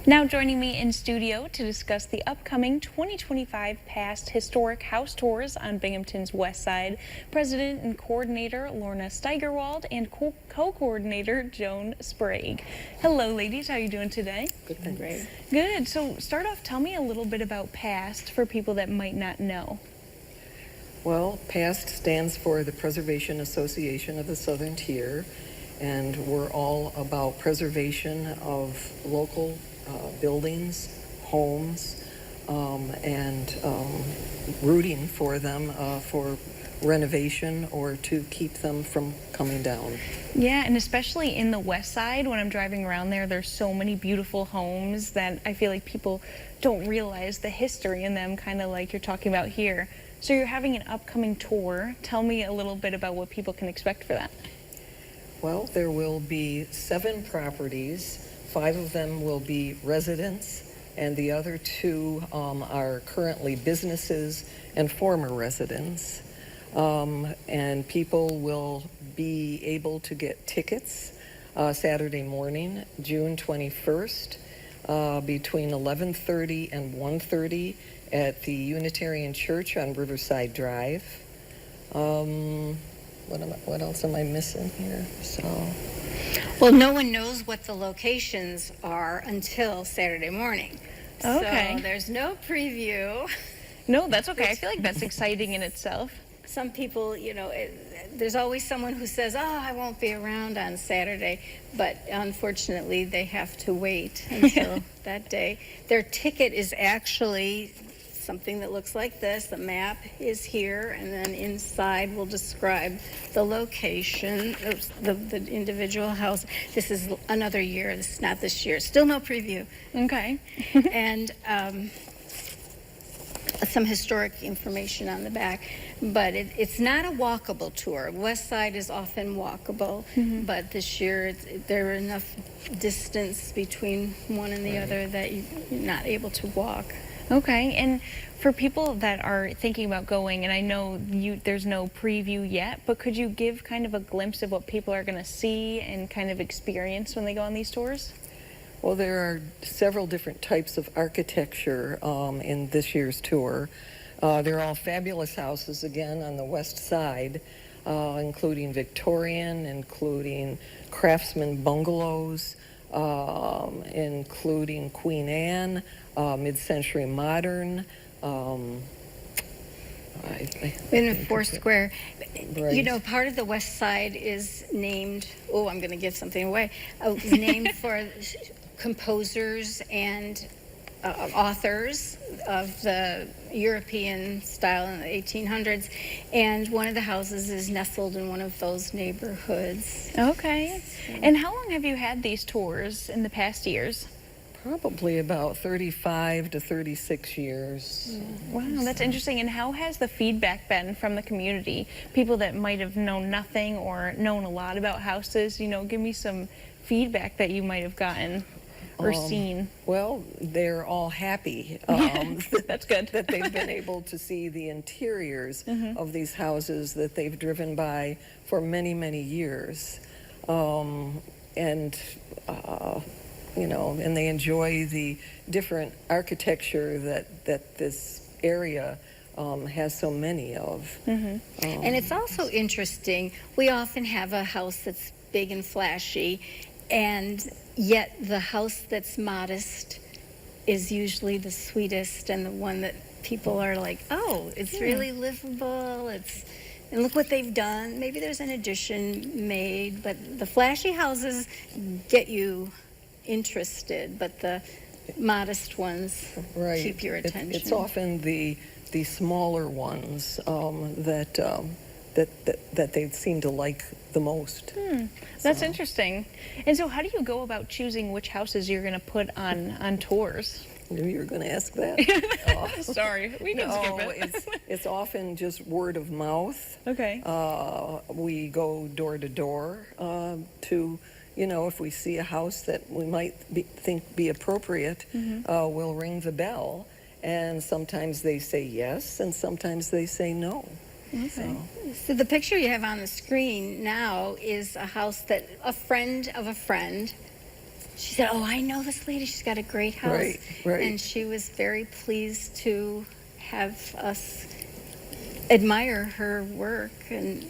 Now joining me in studio to discuss the upcoming 2025 Past Historic House Tours on Binghamton's West Side, President and Coordinator Lorna Steigerwald and Co-Coordinator Joan Sprague. Hello ladies, how are you doing today? Good, thanks. Great. Good. So start off, tell me a little bit about PAST for people that might not know. Well, PAST stands for the Preservation Association of the Southern Tier, and we're all about preservation of local buildings, homes, and rooting for them for renovation or to keep them from coming down. Yeah, and especially in the West Side, when I'm driving around there, there's so many beautiful homes that I feel like people don't realize the history in them, kind of like you're talking about here. So you're having an upcoming tour. Tell me a little bit about what people can expect for that. Well, there will be 7 properties. 5 of them will be residents, and the other 2 are currently businesses and former residents. And people will be able to get tickets Saturday morning, June 21st, between 11:30 and 1:30 at the Unitarian Church on Riverside Drive. What else am I missing here? Well, no one knows what the locations are until Saturday morning. Okay. So there's no preview. No, that's okay. I feel like that's exciting in itself. Some people, there's always someone who says, oh, I won't be around on Saturday. But unfortunately, they have to wait until that day. Their ticket is actually something that looks like this. The map is here, and then inside will describe the location of the individual house. This is another year. This is not this year. Still no preview. Okay. And some historic information on the back. But it's not a walkable tour. West Side is often walkable, but this year there are enough distance between one and the other that you're not able to walk. Okay, and for people that are thinking about going, and I know there's no preview yet, but could you give kind of a glimpse of what people are going to see and kind of experience when they go on these tours? Well, there are several different types of architecture in this year's tour. They're all fabulous houses, again, on the west side, including Victorian, including craftsman bungalows, including Queen Anne, mid-century modern. In Foursquare, Right. part of the West Side is named, I'm going to give something away, named for composers and authors of the European style in the 1800s, and one of the houses is nestled in one of those neighborhoods. Okay. And how long have you had these tours in the past years? Probably about 35 to 36 years. Wow, that's interesting. And how has the feedback been from the community? People that might have known nothing or known a lot about houses, give me some feedback that you might have gotten or seen. Well, they're all happy. That's good. That they've been able to see the interiors of these houses that they've driven by for many, many years. And they enjoy the different architecture that this area has so many of. And it's also interesting, we often have a house that's big and flashy, and yet the house that's modest is usually the sweetest and the one that people are like, oh, it's really livable, and look what they've done. Maybe there's an addition made, but the flashy houses get you interested, but the modest ones keep your attention. It's often the smaller ones that they seem to like the most. That's interesting. And so how do you go about choosing which houses you're going to put on tours? I knew you were going to ask that. Sorry, we can skip it. It's often just word of mouth. Okay. We go door to door to, if we see a house that we might think be appropriate, we'll ring the bell. And sometimes they say yes, and sometimes they say no. Okay. So the picture you have on the screen now is a house that a friend of a friend she said, "Oh, I know this lady. She's got a great house." Right, right. And she was very pleased to have us admire her work. And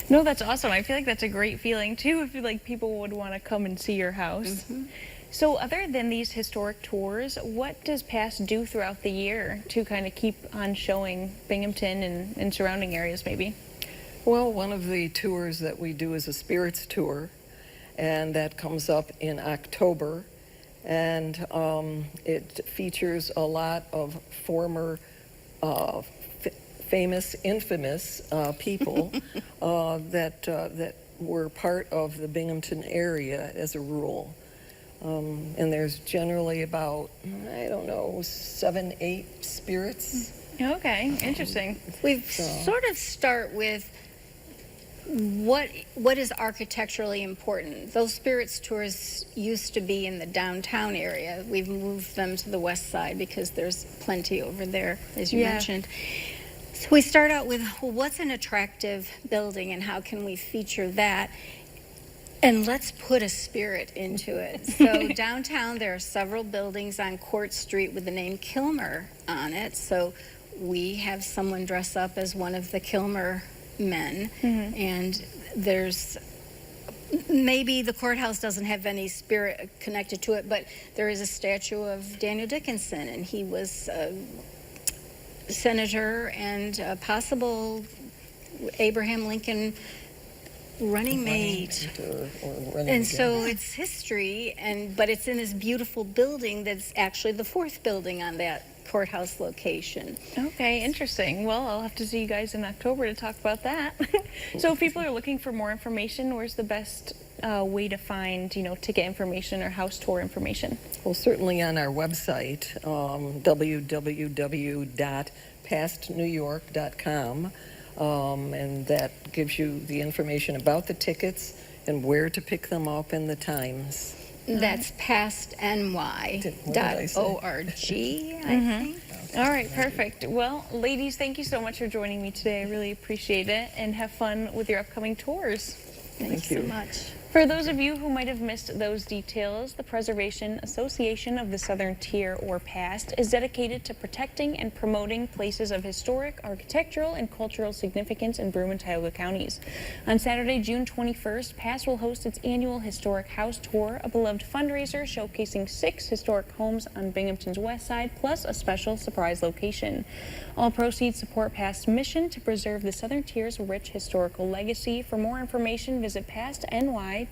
No, that's awesome. I feel like that's a great feeling too. I feel like people would want to come and see your house. So other than these historic tours, what does PAST do throughout the year to kind of keep on showing Binghamton and surrounding areas maybe? Well, one of the tours that we do is a spirits tour, and that comes up in October. And it features a lot of former famous, infamous people that were part of the Binghamton area as a rule. And there's generally about, I don't know, 7, 8 spirits. Okay, interesting. we sort of start with what is architecturally important. Those spirits tours used to be in the downtown area. We've moved them to the west side because there's plenty over there, as you Yeah. mentioned. So we start out with, well, what's an attractive building and how can we feature that? And let's put a spirit into it. So downtown, there are several buildings on Court Street with the name Kilmer on it. So we have someone dress up as one of the Kilmer men. And there's maybe the courthouse doesn't have any spirit connected to it, but there is a statue of Daniel Dickinson, and he was a senator and a possible Abraham Lincoln running mate. Or running And again. so it's history, but it's in this beautiful building that's actually the 4th building on that courthouse location. Okay, interesting. Well, I'll have to see you guys in October to talk about that. So if people are looking for more information, where's the best way to find, ticket information or house tour information? Well, certainly on our website, www.pastnewyork.com, and that gives you the information about the tickets and where to pick them up and the times. That's pastny.org, I think. All right, perfect. Well, ladies, thank you so much for joining me today. I really appreciate it, and have fun with your upcoming tours. Thanks so much. For those of you who might have missed those details, the Preservation Association of the Southern Tier, or PAST, is dedicated to protecting and promoting places of historic, architectural, and cultural significance in Broome and Tioga counties. On Saturday, June 21st, PAST will host its annual Historic House Tour, a beloved fundraiser showcasing 6 historic homes on Binghamton's west side, plus a special surprise location. All proceeds support PAST's mission to preserve the Southern Tier's rich historical legacy. For more information, visit pastny.org.